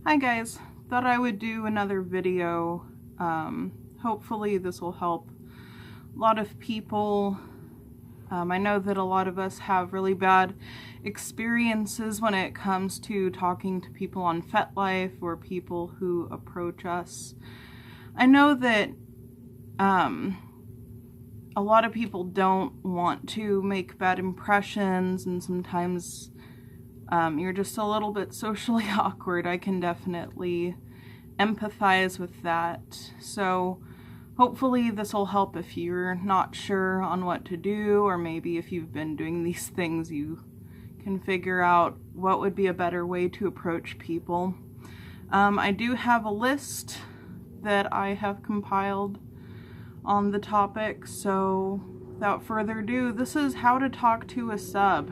Hi guys, thought I would do another video. Hopefully this will help a lot of people. I know that a lot of us have really bad experiences when it comes to talking to people on FetLife or people who approach us. I know that a lot of people don't want to make bad impressions, and sometimes you're just a little bit socially awkward. I can definitely empathize with that. So hopefully this will help if you're not sure on what to do, or maybe if you've been doing these things, you can figure out what would be a better way to approach people. I do have a list that I have compiled on the topic, so without further ado, this is how to talk to a sub.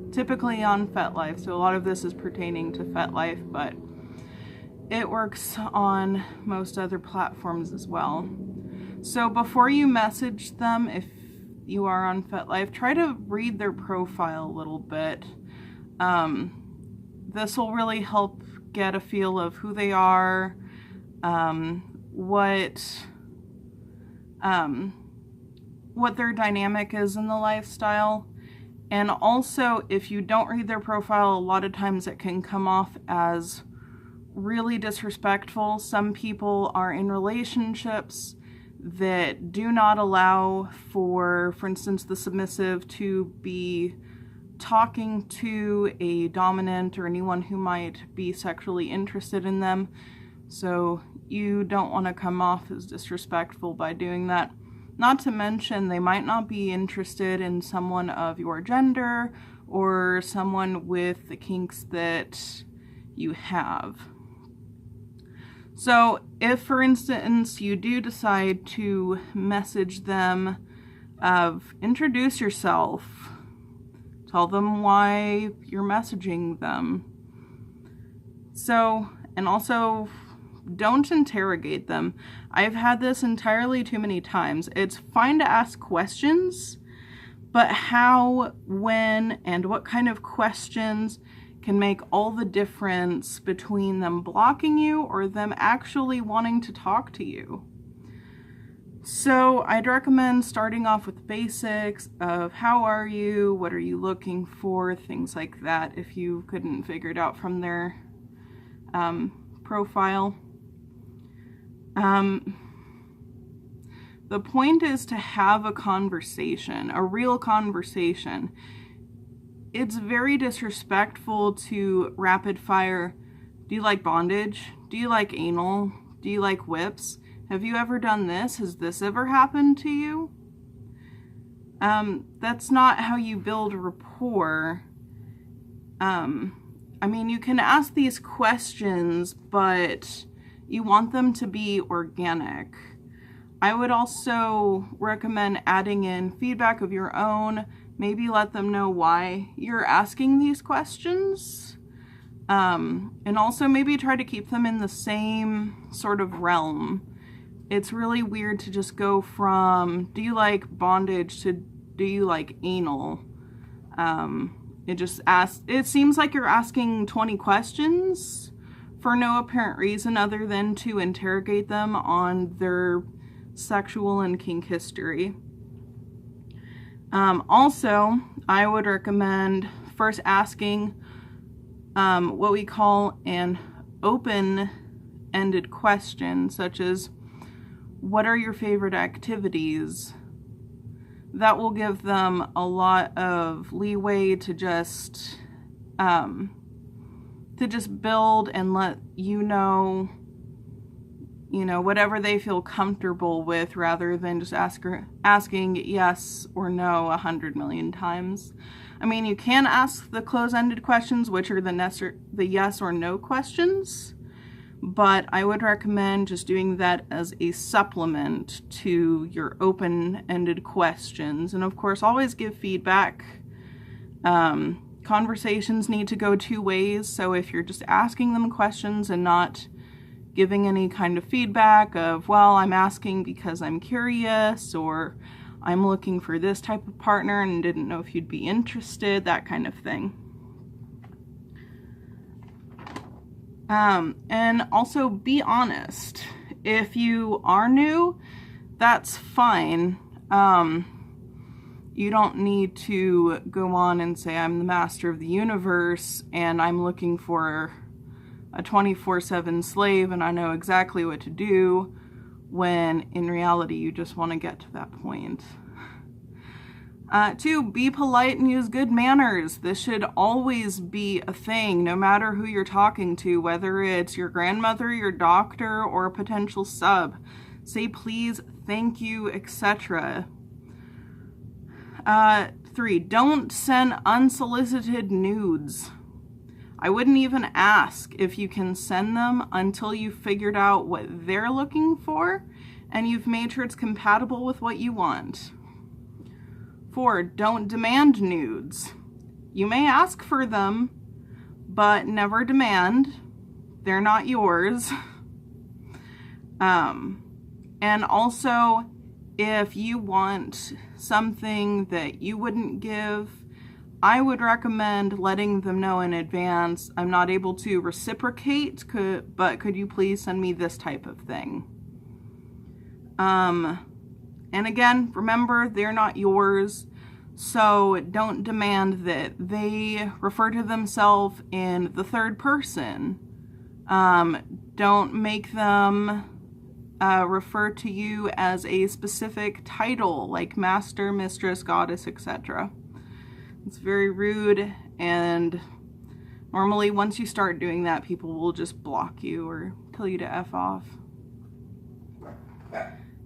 Typically on FetLife, so a lot of this is pertaining to FetLife, but it works on most other platforms as well. So before you message them, if you are on FetLife, try to read their profile a little bit. This will really help get a feel of who they are, what their dynamic is in the lifestyle. And also, if you don't read their profile, a lot of times it can come off as really disrespectful. Some people are in relationships that do not allow for instance, the submissive to be talking to a dominant or anyone who might be sexually interested in them. So you don't want to come off as disrespectful by doing that. Not to mention, they might not be interested in someone of your gender or someone with the kinks that you have. So if, for instance, you do decide to message them, introduce yourself, tell them why you're messaging them. So, and also, don't interrogate them. I've had this entirely too many times. It's fine to ask questions, but how, when, and what kind of questions can make all the difference between them blocking you or them actually wanting to talk to you. So I'd recommend starting off with basics of how are you, what are you looking for, things like that, if you couldn't figure it out from their profile. The point is to have a conversation, a real conversation. It's very disrespectful to rapid fire, do you like bondage? Do you like anal? Do you like whips? Have you ever done this? Has this ever happened to you? That's not how you build rapport. I mean, you can ask these questions, but you want them to be organic. I would also recommend adding in feedback of your own. Maybe let them know why you're asking these questions. And also maybe try to keep them in the same sort of realm. It's really weird to just go from, do you like bondage, to do you like anal? It seems like you're asking 20 questions for no apparent reason other than to interrogate them on their sexual and kink history. Also, I would recommend first asking what we call an open-ended question, such as, what are your favorite activities? That will give them a lot of leeway to just build and let you know, whatever they feel comfortable with, rather than just asking yes or no 100 million times. I mean, you can ask the close-ended questions, which are the yes or no questions, but I would recommend just doing that as a supplement to your open-ended questions. And of course, always give feedback. Conversations need to go two ways, so if you're just asking them questions and not giving any kind of feedback of, well, I'm asking because I'm curious, or I'm looking for this type of partner and didn't know if you'd be interested, that kind of thing. And also be honest. If you are new, that's fine. You don't need to go on and say, I'm the master of the universe and I'm looking for a 24/7 slave and I know exactly what to do, when in reality you just want to get to that point. 2, be polite and use good manners. This should always be a thing, no matter who you're talking to, whether it's your grandmother, your doctor, or a potential sub. Say please, thank you, etc. 3, don't send unsolicited nudes. I wouldn't even ask if you can send them until you've figured out what they're looking for and you've made sure it's compatible with what you want. 4, don't demand nudes. You may ask for them, but never demand. They're not yours. And also, if you want something that you wouldn't give, I would recommend letting them know in advance, I'm not able to reciprocate, but could you please send me this type of thing? And again, remember, they're not yours, so don't demand that they refer to themselves in the third person. Don't make them refer to you as a specific title, like master, mistress, goddess, etc. It's very rude, and normally once you start doing that, people will just block you or tell you to F off.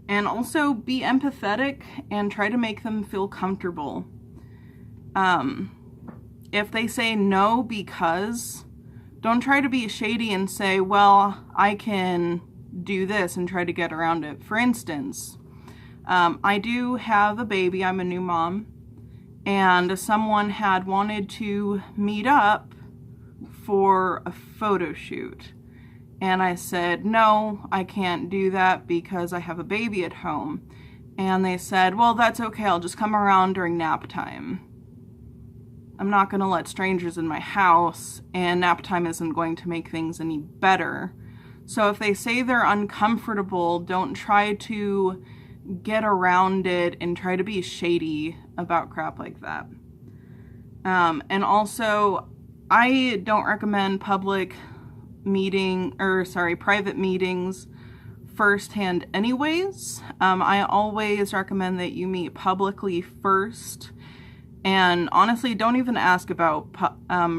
And also be empathetic and try to make them feel comfortable. If they say no because, don't try to be shady and say, well, I can do this and try to get around it. For instance, I do have a baby, I'm a new mom, and someone had wanted to meet up for a photo shoot. And I said, no, I can't do that because I have a baby at home. And they said, well, that's okay, I'll just come around during nap time. I'm not going to let strangers in my house, and nap time isn't going to make things any better. So if they say they're uncomfortable, don't try to get around it and try to be shady about crap like that. And also, I don't recommend private meetings firsthand anyways. I always recommend that you meet publicly first, and honestly, don't even ask about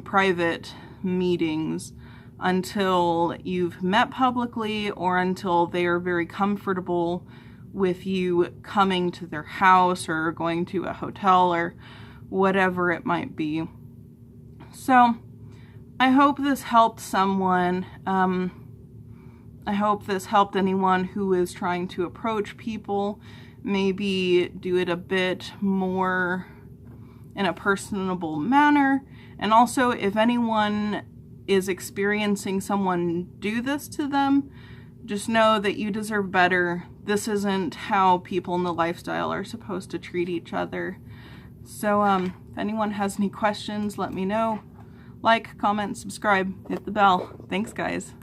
private meetings until you've met publicly or until they are very comfortable with you coming to their house or going to a hotel or whatever it might be. So I hope this helped someone. I hope this helped anyone who is trying to approach people, maybe do it a bit more in a personable manner. And also, if anyone is experiencing someone do this to them, just know that you deserve better. This isn't how people in the lifestyle are supposed to treat each other. So if anyone has any questions, let me know. Like, comment, subscribe, hit the bell. Thanks, guys.